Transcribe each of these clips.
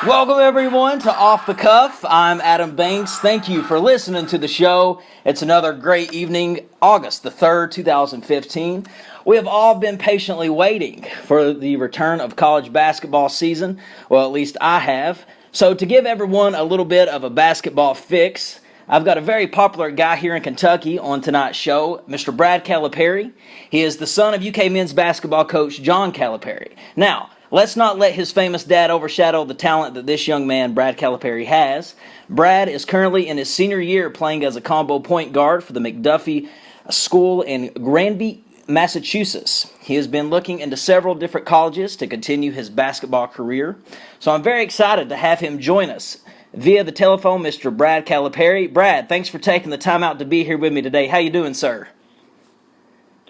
Welcome, everyone, to Off the Cuff. I'm Adam Banks. Thank you for listening to the show. It's another great evening, August the 3rd, 2015. We have all been patiently waiting for the return of college basketball season. Well, at least I have. So to give everyone a little bit of a basketball fix, I've got a very popular guy here in Kentucky on tonight's show, Mr. Brad Calipari. He is the son of UK men's basketball coach John Calipari. Now, let's not let his famous dad overshadow the talent that this young man, Brad Calipari, has. Brad is currently in his senior year playing as a combo point guard for the McDuffie School in Granby, Massachusetts. He has been looking into several different colleges to continue his basketball career. So I'm very excited to have him join us via the telephone, Mr. Brad Calipari. Brad, thanks for taking the time out to be here with me today. How you doing, sir?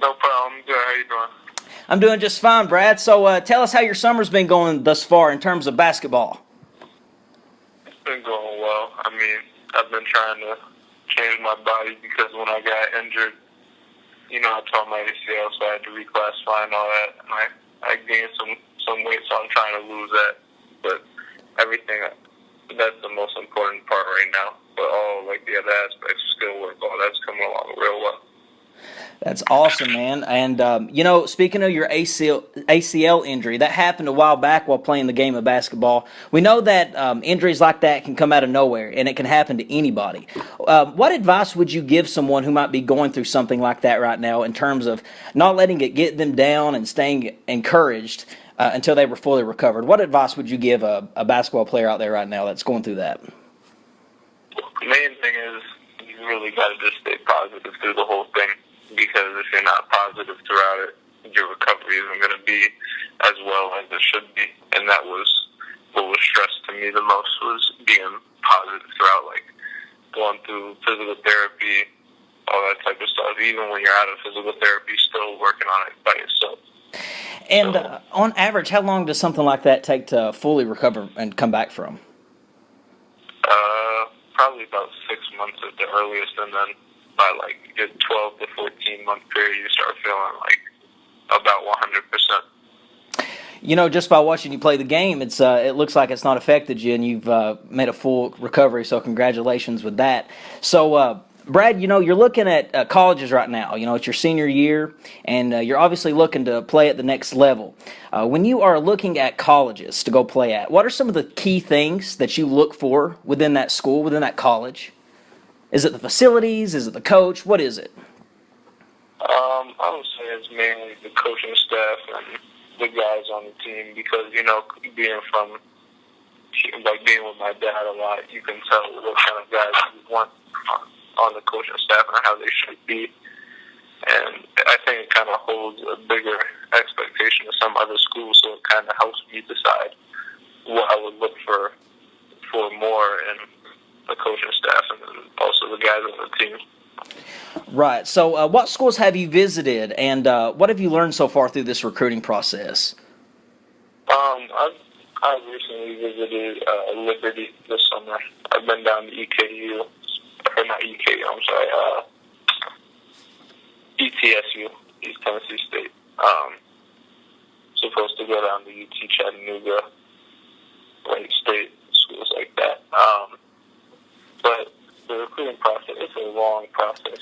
No problem. Good. How you doing? I'm doing just fine, Brad. So tell us how your summer's been going thus far in terms of basketball. It's been going well. I mean, I've been trying to change my body because when I got injured, I tore my ACL, so I had to reclassify and all that. And I gained some weight, so I'm trying to lose that. But everything, that's the most important part right now. But all the other aspects, skill work, all that's coming along real well. That's awesome, man. And, speaking of your ACL injury, that happened a while back while playing the game of basketball. We know that injuries like that can come out of nowhere, and it can happen to anybody. What advice would you give someone who might be going through something like that right now in terms of not letting it get them down and staying encouraged until they were fully recovered? What advice would you give a basketball player out there right now that's going through that? The main thing is you really got to just stay positive through the whole thing. Because if you're not positive throughout it, your recovery isn't going to be as well as it should be. And that was what was stressed to me the most, was being positive throughout, going through physical therapy, all that type of stuff. Even when you're out of physical therapy, still working on it by yourself. And on average, how long does something like that take to fully recover and come back from? Probably about 6 months at the earliest, and then by your 12 to 14 month period, you start feeling about 100%. Just by watching you play the game, it looks like it's not affected you, and you've made a full recovery. So congratulations with that. So, Brad, you're looking at colleges right now. It's your senior year, and you're obviously looking to play at the next level. When you are looking at colleges to go play at, what are some of the key things that you look for within that school, within that college? Is it the facilities? Is it the coach? What is it? I would say it's mainly the coaching staff and the guys on the team because, being with my dad a lot, you can tell what kind of guys you want on the coaching staff and how they should be. And I think it kind of holds a bigger expectation of some other schools, so it kind of helps me decide what I would look for more in the coaching staff and then also the guys on the team. Right. So what schools have you visited, and what have you learned so far through this recruiting process? I've recently visited Liberty this summer. I've been down to EKU, or not EKU, I'm sorry, ETSU, East Tennessee State. Supposed to go down to UT Chattanooga, Wayne State, schools like that. But the recruiting process, it's a long process,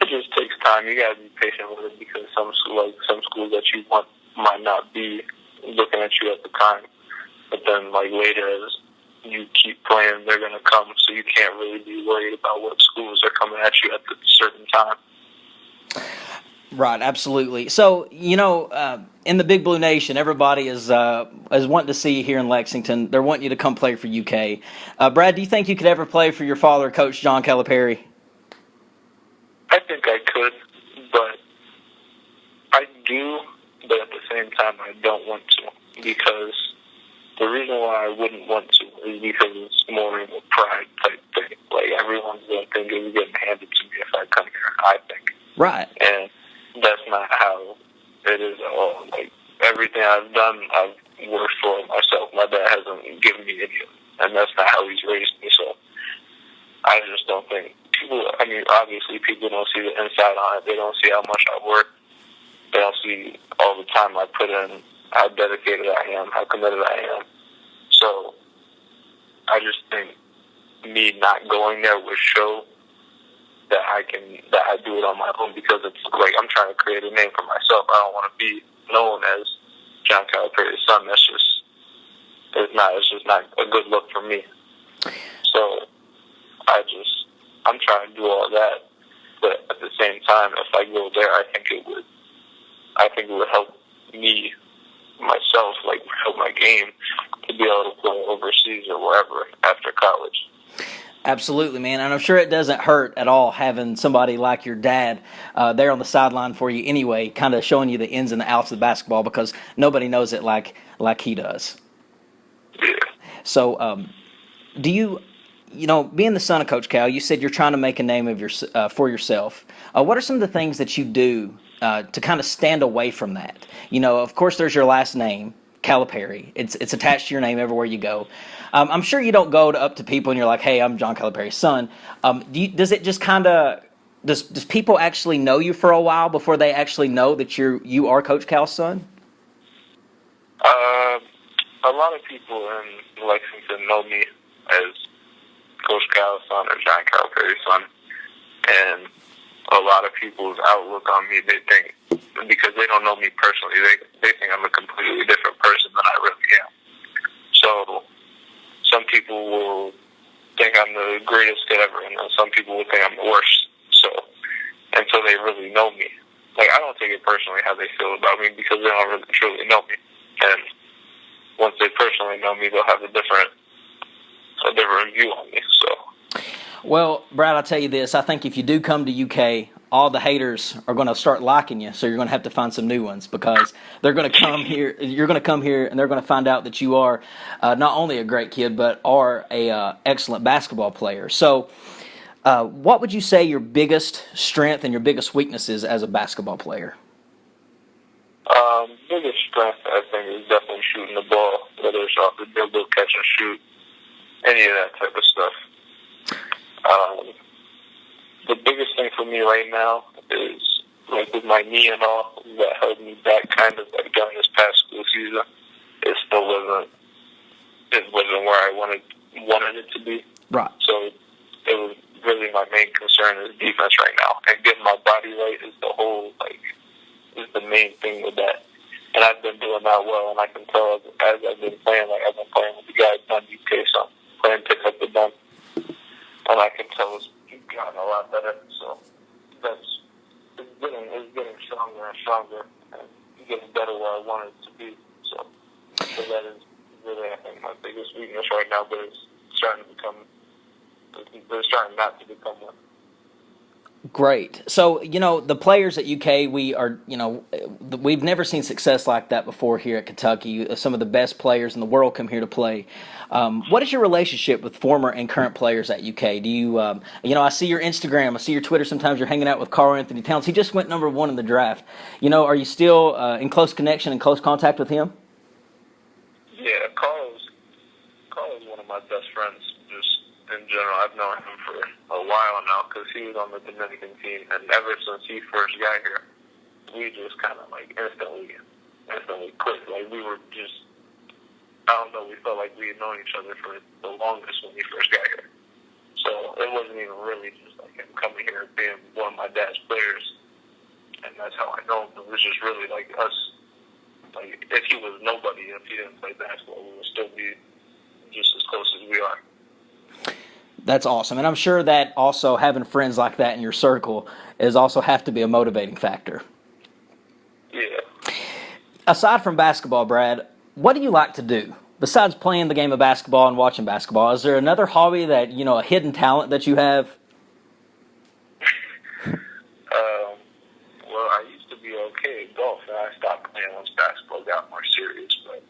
it just takes time. You gotta be patient with it because some schools that you want might not be looking at you at the time. But then later as you keep playing, they're gonna come, so you can't really be worried about what schools are coming at you at a certain time. Right, absolutely. So, in the Big Blue Nation, everybody is wanting to see you here in Lexington. They're wanting you to come play for UK. Brad, do you think you could ever play for your father, Coach John Calipari? I think I could, but I do, but at the same time, I don't want to, because the reason why I wouldn't want to is because it's more of a pride type thing. Everyone's going to think it's getting handed to me if I come here, I think. Right. And that's not how it is at all. Everything I've done, I've worked for myself. My dad hasn't given me any of it, and that's not how he's raised me. So I just don't think obviously people don't see the inside on it. They don't see how much I work. They don't see all the time I put in how dedicated I am, how committed I am. So I just think me not going there would show that I do it on my own, because it's like I'm trying to create a name for myself. I don't want to be known as John Calipari's son. It's just not a good look for me. So I'm trying to do all that, but at the same time, if I go there, I think it would help me, myself, like help my game to be able to play overseas or wherever after college. Absolutely, man. And I'm sure it doesn't hurt at all having somebody like your dad there on the sideline for you anyway, kind of showing you the ins and the outs of the basketball, because nobody knows it like he does. Yeah. So do you being the son of Coach Cal, you said you're trying to make a name of for yourself. What are some of the things that you do to kind of stand away from that? Of course, there's your last name, Calipari. It's attached to your name everywhere you go. I'm sure you don't go up to people and you're like, "Hey, I'm John Calipari's son." Does it just kind of does people actually know you for a while before they actually know that you are Coach Cal's son? A lot of people in Lexington know me as Coach Cal's son or John Calipari's son, and a lot of people's outlook on me, they think, because they don't know me personally, they think I'm a completely different person than I really am. So some people will think I'm the greatest kid ever, and some people will think I'm the worst. So until they really know me, like, I don't take it personally how they feel about me, because they don't really truly know me. And once they personally know me, they'll have a different view on me. So, well, Brad, I'll tell you this. I think if you do come to UK, all the haters are going to start liking you, so you're going to have to find some new ones, because they're going to come here. You're going to come here, and they're going to find out that you are not only a great kid, but are a excellent basketball player. So what would you say your biggest strength and your biggest weakness is as a basketball player? Biggest strength, I think, is definitely shooting the ball, whether it's off the dribble, catch and shoot, any of that type of stuff. The biggest thing for me right now is, like, with my knee and all, that held me back kind of, like, during this past school season. It still wasn't where I wanted it to be. Right. So it was really my main concern is defense right now, and getting my body right is the main thing with that. And I've been doing that well, and I can tell as I've been playing, like, I've been playing with the guys down UK, so I'm playing pick up the dunk, and I can tell it's gotten a lot better. So it's getting stronger and stronger, and getting better where I want it to be. So that is really, I think, my biggest weakness right now, but it's starting not to become one. Great. So, the players at UK, we've never seen success like that before here at Kentucky. Some of the best players in the world come here to play. What is your relationship with former and current players at UK? Do you, I see your Instagram, I see your Twitter, sometimes you're hanging out with Karl Anthony Towns. He just went number 1 in the draft. Are you still in close connection and close contact with him? Yeah, Karl is one of my best friends, just in general. I've known him for a while now, because he was on the Dominican team, and ever since he first got here, we just kind of, like, instantly clicked. Like, we were just, I don't know, we felt like we had known each other for the longest when we first got here. So it wasn't even really just like him coming here and being one of my dad's players, and that's how I know him. It was just really like us. Like, if he was nobody, if he didn't play basketball, we would still be just as close as we are. That's awesome. And I'm sure that also having friends like that in your circle is also have to be a motivating factor. Yeah. Aside from basketball, Brad, what do you like to do? Besides playing the game of basketball and watching basketball, is there another hobby that, a hidden talent that you have? Well, I used to be okay at golf, and I stopped playing once basketball got more serious. But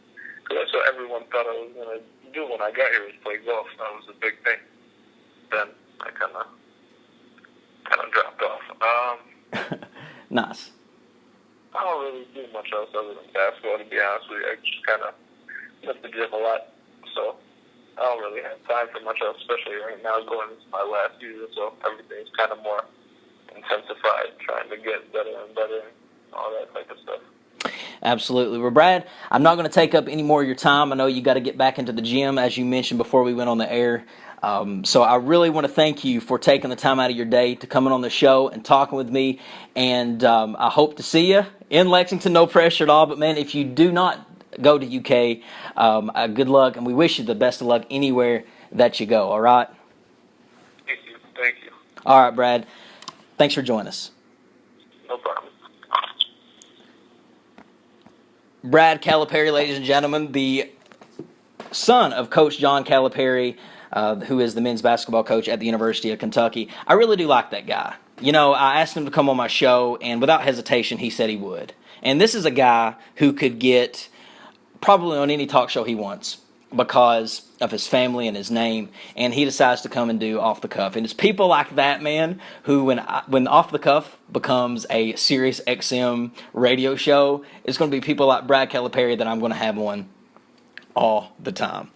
that's what everyone thought I was going to do when I got here, was play golf. That was a big thing. Then I kind of dropped off. Nice. I don't really do much else other than basketball, to be honest with you. I just kind of miss the gym a lot, so I don't really have time for much else, especially right now going into my last season, so everything's kind of more intensified, trying to get better and better and all that type of stuff. Absolutely. Well, Brad, I'm not going to take up any more of your time. I know you got to get back into the gym, as you mentioned before we went on the air. So I really want to thank you for taking the time out of your day to coming on the show and talking with me. And I hope to see you in Lexington. No pressure at all. But, man, if you do not go to UK, good luck. And we wish you the best of luck anywhere that you go. All right? Thank you. Thank you. All right, Brad. Thanks for joining us. No problem. Brad Calipari, ladies and gentlemen, the son of Coach John Calipari, who is the men's basketball coach at the University of Kentucky. I really do like that guy. You know, I asked him to come on my show, and without hesitation, he said he would. And this is a guy who could get probably on any talk show he wants because of his family and his name, and he decides to come and do Off the Cuff. And it's people like that, man, who when Off the Cuff becomes a Sirius XM radio show, it's going to be people like Brad Calipari that I'm going to have on all the time.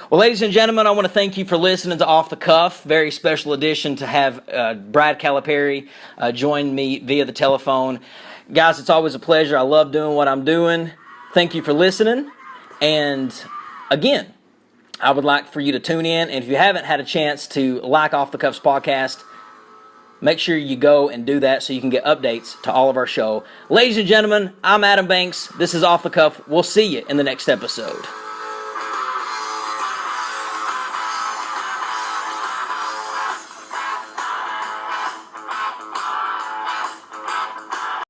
Well, ladies and gentlemen, I want to thank you for listening to Off the Cuff. Very special edition to have Brad Calipari join me via the telephone. Guys, it's always a pleasure. I love doing what I'm doing. Thank you for listening. And again, I would like for you to tune in. And if you haven't had a chance to like Off the Cuffs podcast, make sure you go and do that so you can get updates to all of our show. Ladies and gentlemen, I'm Adam Banks. This is Off the Cuff. We'll see you in the next episode.